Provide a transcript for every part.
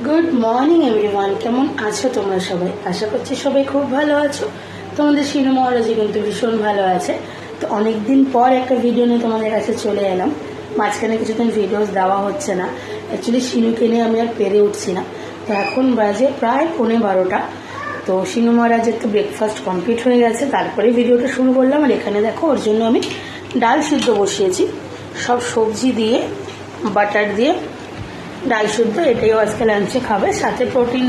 Good morning everyone, কেমন আছো তোমরা সবাই? আশা করছি সবাই খুব ভালো আছো। তোমাদের শিনু মহারাজি কিন্তু ভীষণ ভালো আছে। তো অনেকদিন পর একটা ভিডিও নিয়ে তোমাদের কাছে চলে এলাম। মাঝখানে কিছুদিন ভিডিওস দেওয়া হচ্ছে না, অ্যাকচুয়ালি শিনুকে নিয়ে আমি আর পেরে উঠছি না। তো এখন বাজে প্রায় 11:15। তো শিনু মহারাজের তো ব্রেকফাস্ট কমপ্লিট হয়ে গেছে, তারপরে ভিডিওটা শুরু করলাম। আর এখানে দেখো, ওর জন্য আমি ডাল সিদ্ধ বসিয়েছি, সব সবজি দিয়ে, বাটার দিয়ে ডাল সিদ্ধ। এটাইও আজকে লাঞ্চে খাবে, সাথে প্রোটিন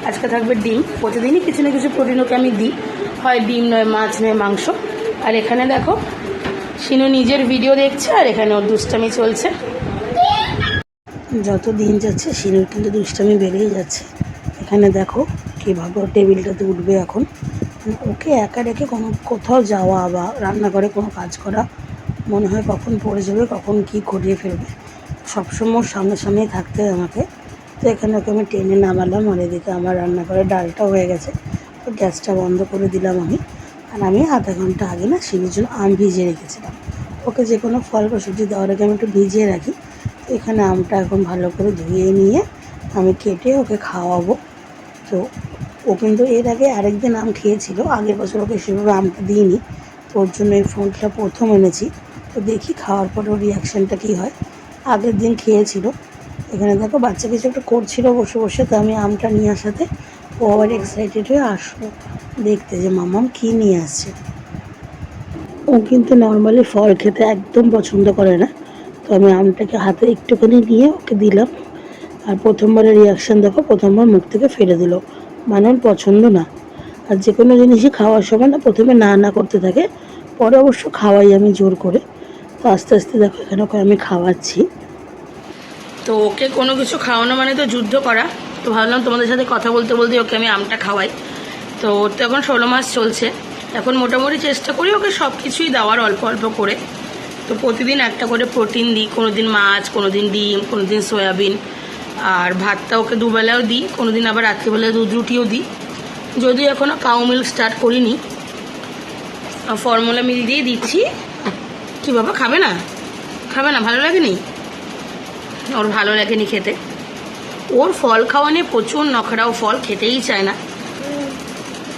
আজকে থাকবে ডিম। প্রতিদিনই কিছু না কিছু প্রোটিন ওকে আমি দিই, হয় ডিম নয় মাছ নয় মাংস। আর এখানে দেখো, শিনু নিজের ভিডিও দেখছে আর এখানে ওর দুষ্টামি চলছে। যত দিন যাচ্ছে শিনুর কিন্তু দুষ্টামি বেড়েই যাচ্ছে। এখানে দেখো কীভাবে ওর টেবিলটাতে উঠবে এখন। ওকে একা রেখে কোথাও যাওয়া বা রান্নাঘরে কোনো কাজ করা মনে হয় কখন পড়ে যাবে, কখন কি করিয়ে ফেলবে। সবসময় সামনাসামনি থাকতে হয় আমাকে। তো এখানে ওকে আমি টেনে নামালাম, আর এদিকে আমার রান্নাঘরে ডালটা হয়ে গেছে। তো গ্যাসটা বন্ধ করে দিলাম আমি। আর আমি আধা ঘন্টা আগে না শিনুর জন্য আম ভিজিয়ে রেখেছিলাম। ওকে যে কোনো ফল বা সবজি দেওয়ার আগে আমি একটু ভিজিয়ে রাখি। তো এখানে আমটা এখন ভালো করে ধুয়ে নিয়ে আমি কেটে ওকে খাওয়াবো। তো ও কিন্তু এর আগে আরেকদিন আম খেয়েছিল, আগের বছর ওকে সেভাবে আমটা দিইনি। তো ওর জন্য এই ফলটা প্রথম এনেছি। তো দেখি খাওয়ার পর ওর রিয়াকশানটা কী হয়। আগের দিন খেয়েছিল। এখানে দেখো বাচ্চা কিছু একটা করছিল বসে বসে, তো আমি আমটা নিয়ে আসাতে ও আবার এক্সাইটেড হয়ে আসলো দেখতে যে মামাম কী নিয়ে আসছে। ও কিন্তু নর্মালি ফল খেতে একদম পছন্দ করে না। তো আমি আমটাকে হাতে একটুখানি নিয়ে ওকে দিলাম। আর প্রথমবারের রিয়াকশান দেখো, প্রথমবার মুখ থেকে ফেলে দিল, মানে ওর পছন্দ না। আর যে কোনো জিনিসই খাওয়ার সময় না প্রথমে না না করতে থাকে, পরে অবশ্য খাওয়াই আমি জোর করে। তো আস্তে আস্তে দেখো এখানে ওকে আমি খাওয়াচ্ছি। তো ওকে কোনো কিছু খাওয়ানো মানে তো যুদ্ধ করা। তো ভাবলাম তোমাদের সাথে কথা বলতে বলতে ওকে আমি আমটা খাওয়াই। তো ওর তো এখন 16 মাস চলছে। এখন মোটামুটি চেষ্টা করি ওকে সব কিছুই দেওয়ার অল্প অল্প করে। তো প্রতিদিন একটা করে প্রোটিন দিই, কোনো দিন মাছ, কোনো দিন ডিম, কোনো দিন সয়াবিন। আর ভাতটা ওকে দুবেলাও দিই, কোনো দিন আবার রাত্রিবেলায় দুধ রুটিও দিই। যদিও এখনও কাউ মিল্ক স্টার্ট করিনি, ফর্মুলা মিল দিয়ে দিচ্ছি। কী বাবা, খাবে না? খাবে না? ভালো লাগেনি? ওর ভালো লাগেনি খেতে। ওর ফল খাওয়া নিয়ে প্রচুর নখরা, ও ফল খেতেই চায় না।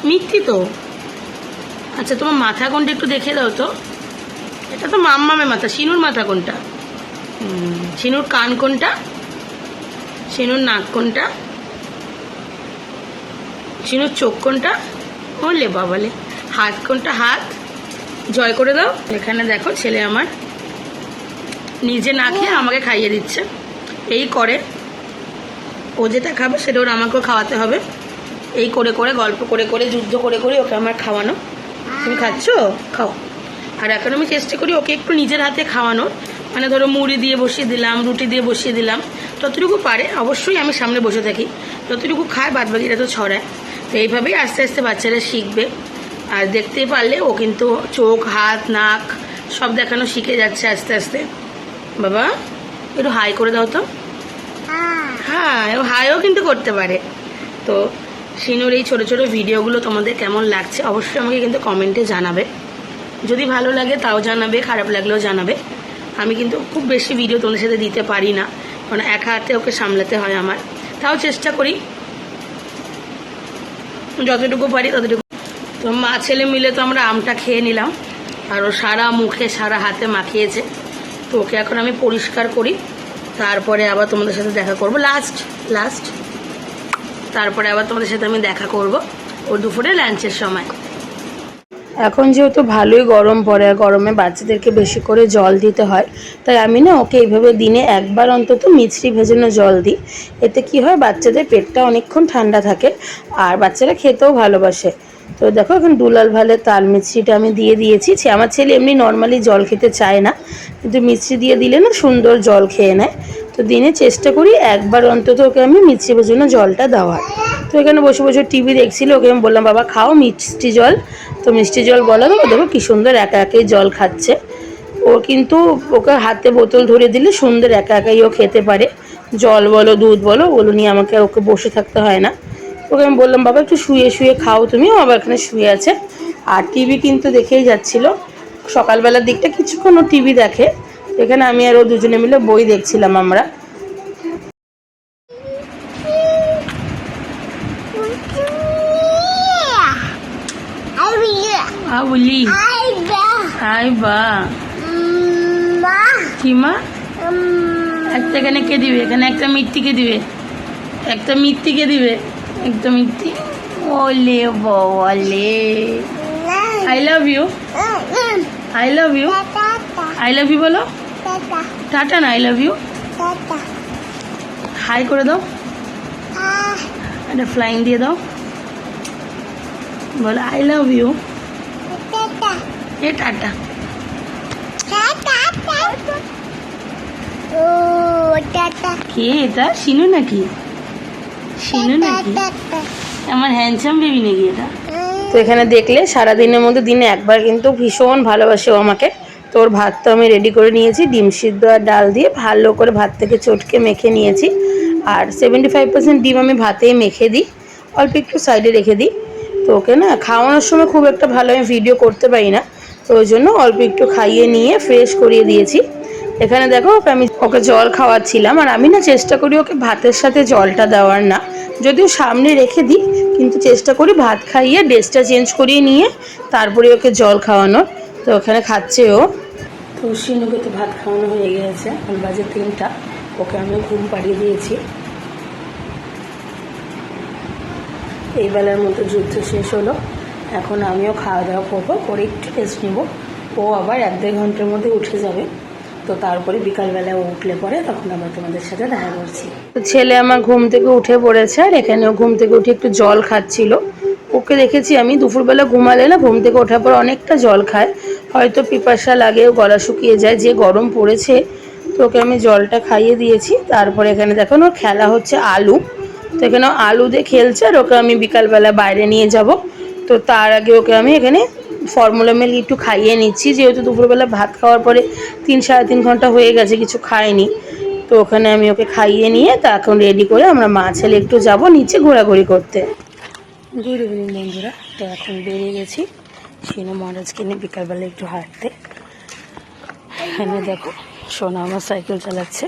মিথ্যি তো। আচ্ছা, তোমার মাথা কোনটা একটু দেখে দাও তো। এটা তো মাম্মামের মাথা। শিনুর মাথা কোনটা? শিনুর কান কোনটা? শিনুর নাক কোনটা? শিনুর চোখ কোনটা? বললে বাবালে। হাত কোনটা? হাত জয় করে দাও। এখানে দেখো ছেলে আমার নিজে না খেয়ে আমাকে খাইয়ে দিচ্ছে। এই করে, ও যেটা খাবে সেটা ওর আমাকেও খাওয়াতে হবে। এই করে করে, গল্প করে করে, যুদ্ধ করে করে ওকে আমার খাওয়ানো। তুমি খাচ্ছ? খাও। আর এখন আমি চেষ্টা করি ওকে একটু নিজের হাতে খাওয়ানোর। মানে ধরো মুড়ি দিয়ে বসিয়ে দিলাম, রুটি দিয়ে বসিয়ে দিলাম, যতটুকু পারে। অবশ্যই আমি সামনে বসে থাকি, যতটুকু খায় বাদবাকিটা তো ছড়ায়। তো এইভাবেই আস্তে আস্তে বাচ্চারা শিখবে। আর দেখতে পারলে ও কিন্তু চোখ, হাত, নাক সব দেখানো শিখে যাচ্ছে আস্তে আস্তে। বাবা একটু হাই করে দাও তো। হ্যাঁ, ও হাইও কিন্তু করতে পারে। তো শিনুর এই ছোটো ছোটো ভিডিওগুলো তোমাদের কেমন লাগছে অবশ্যই আমাকে কিন্তু কমেন্টে জানাবে। যদি ভালো লাগে তাও জানাবে, খারাপ লাগলেও জানাবে। আমি কিন্তু খুব বেশি ভিডিও তোমাদের সাথে দিতে পারি না, কারণ একা হাতে ওকে সামলাতে হয় আমার। তাও চেষ্টা করি যতটুকু পারি ততটুকু। তো মা ছেলে মিলে তো আমরা আমটা খেয়ে নিলাম, আর ও সারা মুখে সারা হাতে মাখিয়েছে। তো ওকে এখন আমি পরিষ্কার করি, তারপরে আবার তোমাদের সাথে দেখা করব। লাস্ট তারপরে আবার তোমাদের সাথে আমি দেখা করব ওর দুপুরে লাঞ্চের সময়। এখন যেহেতু ভালোই গরম পড়ে, আর গরমে বাচ্চাদেরকে বেশি করে জল দিতে হয়, তাই আমি না ওকে এইভাবে দিনে একবার অন্তত মিছরি ভেজানো জল দিই। এতে কি হয়, বাচ্চাদের পেটটা অনেকক্ষণ ঠান্ডা থাকে আর বাচ্চারা খেতেও ভালোবাসে। তো দেখো এখন দুলাল ভালের তাল মিছরিটা আমি দিয়ে দিয়েছি। আমার ছেলে এমনি নর্মালি জল খেতে চায় না, কিন্তু মিছরি দিয়ে দিলে না সুন্দর জল খেয়ে নেয়। তো দিনে চেষ্টা করি একবার অন্তত ওকে আমি মিছরি ভেজানো জলটা দেওয়ার। তো এখানে বসে বসে টিভি দেখছিল, ওকে আমি বললাম বাবা খাও মিষ্টি জল। তো মিষ্টি জল বলা তো দেখো কী সুন্দর একা একাই জল খাচ্ছে। ও কিন্তু ওকে হাতে বোতল ধরে দিলে সুন্দর একা একাই ও খেতে পারে। জল বলো দুধ বলো, ওগুলো নিয়ে আমাকে ওকে বসে থাকতে হয় না। ওকে আমি বললাম বাবা একটু শুয়ে শুয়ে খাও তুমি। ও আবার এখানে শুয়ে আছে। আর টিভি কিন্তু দেখেই যাচ্ছিল, সকালবেলার দিকটা কিছুক্ষণ ও টিভি দেখে। এখানে আমি আর ও দুজনে মিলে বই দেখছিলাম আমরা। বলি হাই বা কি মা একটা এখানে কে দিবে, এখানে একটা মিথ্যিকে দিবে, একটা মিথ্যিকে দিবে, একটা মিথ্যি ওলে বলে I love you, I love you, I love you বলো, টাটা না আই লাভ ইউ, হাই করে দাও, একটা ফ্লাইং দিয়ে দাও, বলো আই লাভ ইউ, এ টাটা। কে এটা শিনু নাকি, শিনু নাকি আমার হ্যান্ডসাম বেবি নাকি এটা? তো এখানে দেখলে সারাদিনের মধ্যে দিনে একবার কিন্তু ভীষণ ভালোবাসে ও আমাকে। তোর ভাত তো আমি রেডি করে নিয়েছি, ডিম সিদ্ধ আর ডাল দিয়ে ভালো করে ভাত থেকে চটকে মেখে নিয়েছি। আর 75% ডিম আমি ভাতেই মেখে দিই, অল্প একটু সাইডে রেখে দিই। তো ওকে না খাওয়ানোর সময় খুব একটা ভালো আমি ভিডিও করতে পারি না, তো ওই জন্য অল্প একটু খাইয়ে নিয়ে ফ্রেশ করিয়ে দিয়েছি। এখানে দেখো আমি ওকে জল খাওয়াচ্ছিলাম, আর আমি না চেষ্টা করি ওকে ভাতের সাথে জলটা দেওয়ার না, যদিও সামনে রেখে দিই, কিন্তু চেষ্টা করি ভাত খাইয়ে ড্রেসটা চেঞ্জ করিয়ে নিয়ে তারপরে ওকে জল খাওয়ানোর। তো ওখানে খাচ্ছে ও। তো শিনুকে তো ভাত খাওয়ানো হয়ে গিয়েছে, এখন বাজে 3টা, ওকে আমি ঘুম পাড়িয়ে দিয়েছি। এই বেলার মতো যুদ্ধ শেষ হলো, এখন আমিও খাওয়া দাওয়া করবো, করে একটু রেস্ট নেব। ও আবার 1-1.5 ঘন্টার মধ্যে উঠে যাবে, তো তারপরে বিকালবেলা ও উঠলে পরে তখন আমরা তোমাদের সাথে দেখা করছি। তো ছেলে আমার ঘুম থেকে উঠে পড়েছে, আর এখানেও ঘুম থেকে উঠে একটু জল খাচ্ছিল। ওকে দেখেছি আমি দুপুরবেলা ঘুমালে না ঘুম থেকে ওঠার পর অনেকটা জল খায়, হয়তো পিপাসা লাগে, গলা শুকিয়ে যায়, যে গরম পড়েছে। তো ওকে আমি জলটা খাইয়ে দিয়েছি। তারপরে এখানে দেখুন ওর খেলা হচ্ছে আলু, তো এখানে আলু দিয়ে খেলছে, আর ওকে আমি বিকালবেলা বাইরে নিয়ে যাব। তো তার আগে ওকে আমি এখানে ফর্মুলা মিল্ক একটু খাইয়ে নিচ্ছি, যেহেতু দুপুরবেলা ভাত খাওয়ার পরে 3-3.5 ঘন্টা হয়ে গেছে কিছু খায়নি। তো ওখানে আমি ওকে খাইয়ে নিয়ে তা এখন রেডি করে আমরা মা ছেলে একটু যাব নিচে ঘোরাঘুরি করতে। গুড ইভিনিং বন্ধুরা, তো এখন বেরিয়ে গেছি শিনু মহারাজকে নিয়ে বিকালবেলা একটু হাঁটতে। এখানে দেখো সোনা আমার সাইকেল চালাচ্ছে,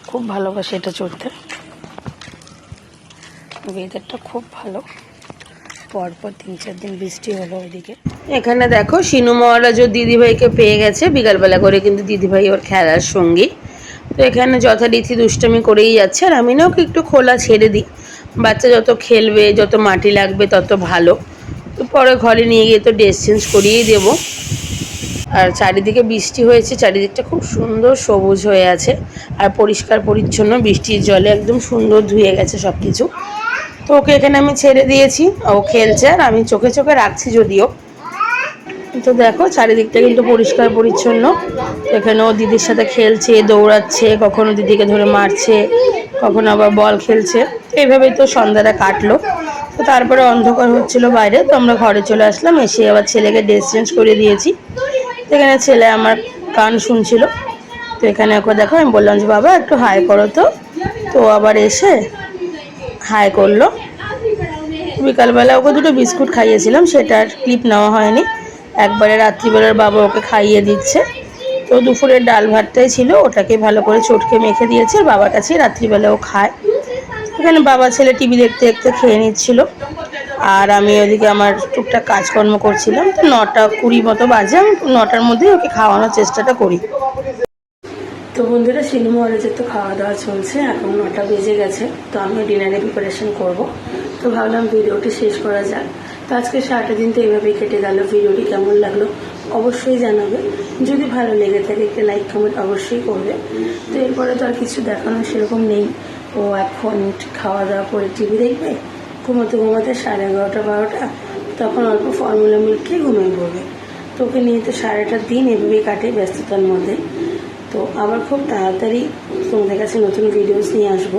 খুব ভালোবাসে এটা চড়তে। ওয়েদারটা খুব ভালো, পরপর 3-4 দিন বৃষ্টি হলো ওইদিকে। এখানে দেখো শিনু মহারাজ ও দিদিভাইকে পেয়ে গেছে বিকালবেলা করে, কিন্তু দিদিভাই ওর খেলার সঙ্গী। তো এখানে যথারীতি দুষ্টামি করেই যাচ্ছে, আর আমি না ওকে একটু খোলা ছেড়ে দিই, বাচ্চা যত খেলবে যত মাটি লাগবে তত ভালো। তো পরে ঘরে নিয়ে গিয়ে তো ড্রেস চেঞ্জ করিয়েই দেবো। আর চারিদিকে বৃষ্টি হয়েছে, চারিদিকটা খুব সুন্দর সবুজ হয়ে আছে, আর পরিষ্কার পরিচ্ছন্ন, বৃষ্টির জলে একদম সুন্দর ধুয়ে গেছে সব কিছু। তো ওকে এখানে আমি ছেড়ে দিয়েছি, ও খেলছে, আর আমি চোখে চোখে রাখছি যদিও। তো দেখো চারিদিকটা কিন্তু পরিষ্কার পরিচ্ছন্ন। এখানে ও দিদির সাথে খেলছে, দৌড়াচ্ছে, কখনো দিদিকে ধরে মারছে, কখনো আবার বল খেলছে। এইভাবেই তো সন্ধ্যাটা কাটলো। তো তারপরে অন্ধকার হচ্ছিল বাইরে, তো আমরা ঘরে চলে আসলাম, এসে আবার ছেলেকে ড্রেস চেঞ্জ করে দিয়েছি। এখানে ছেলে আমার গান শুনছিল, তো এখানে ওকে দেখো আমি বললাম যে বাবা একটু হাই করো, তো আবার এসে হাই করলো। বিকালবেলা ওকে 2টো বিস্কুট খাইয়েছিলাম, সেটা আর ক্লিপ নেওয়া হয়নি, একবারে রাত্রিবেলার বাবা ওকে খাইয়ে দিচ্ছে। তো দুপুরের ডাল ভাতটাই ছিল, ওটাকে ভালো করে চটকে মেখে দিয়েছে, আর বাবার কাছেই রাত্রিবেলাও খায়। এখানে বাবা ছেলে টিভি দেখতে দেখতে খেয়ে নিচ্ছিল, আর আমি ওদিকে আমার টুকটাক কাজকর্ম করছিলাম। তো 9:20 মতো বাজে, আমি 9টার মধ্যেই ওকে খাওয়ানোর চেষ্টাটা করি। তো বন্ধুরা শিনু মহারাজের তো খাওয়া দাওয়া চলছে, এখন 9টা বেজে গেছে, তো আমি ডিনারে প্রিপারেশন করব। তো ভাবলাম ভিডিওটি শেষ করা যাক। তো আজকে সারাটা দিন তো এইভাবেই কেটে গেল। ভিডিওটি কেমন লাগলো অবশ্যই জানাবে, যদি ভালো লেগে থাকে একটা লাইক কমেন্ট অবশ্যই করবে। তো এরপরে তো আর কিছু দেখানো সেরকম নেই। ও এখন খাওয়া দাওয়া করে টিভি দেখবে, ঘুমোতে ঘুমোতে 11:30-12টা, তখন অল্প ফর্মুলা মিল্ক খেয়ে ঘুমিয়ে পড়বে। তো ওকে নিয়ে তো সারাটা দিন এভাবেই কাটে ব্যস্ততার মধ্যে। তো আবার খুব তাড়াতাড়ি তোমাদের কাছে নতুন ভিডিওস নিয়ে আসবো।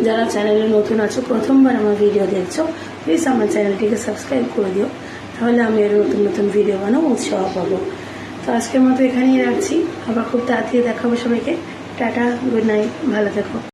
যারা চ্যানেলে নতুন আছো, প্রথমবার আমার ভিডিও দেখছো, প্লিজ আমার চ্যানেলটিকে সাবস্ক্রাইব করে দিও, তাহলে আমি আরও নতুন নতুন ভিডিও বানাবো, উৎসাহ পাবো। তো আজকের মতো এখানেই রাখছি, আবার খুব তাড়াতাড়ি দেখাবো সবাইকে। টাটা, গুড নাইট, ভালো থেকো।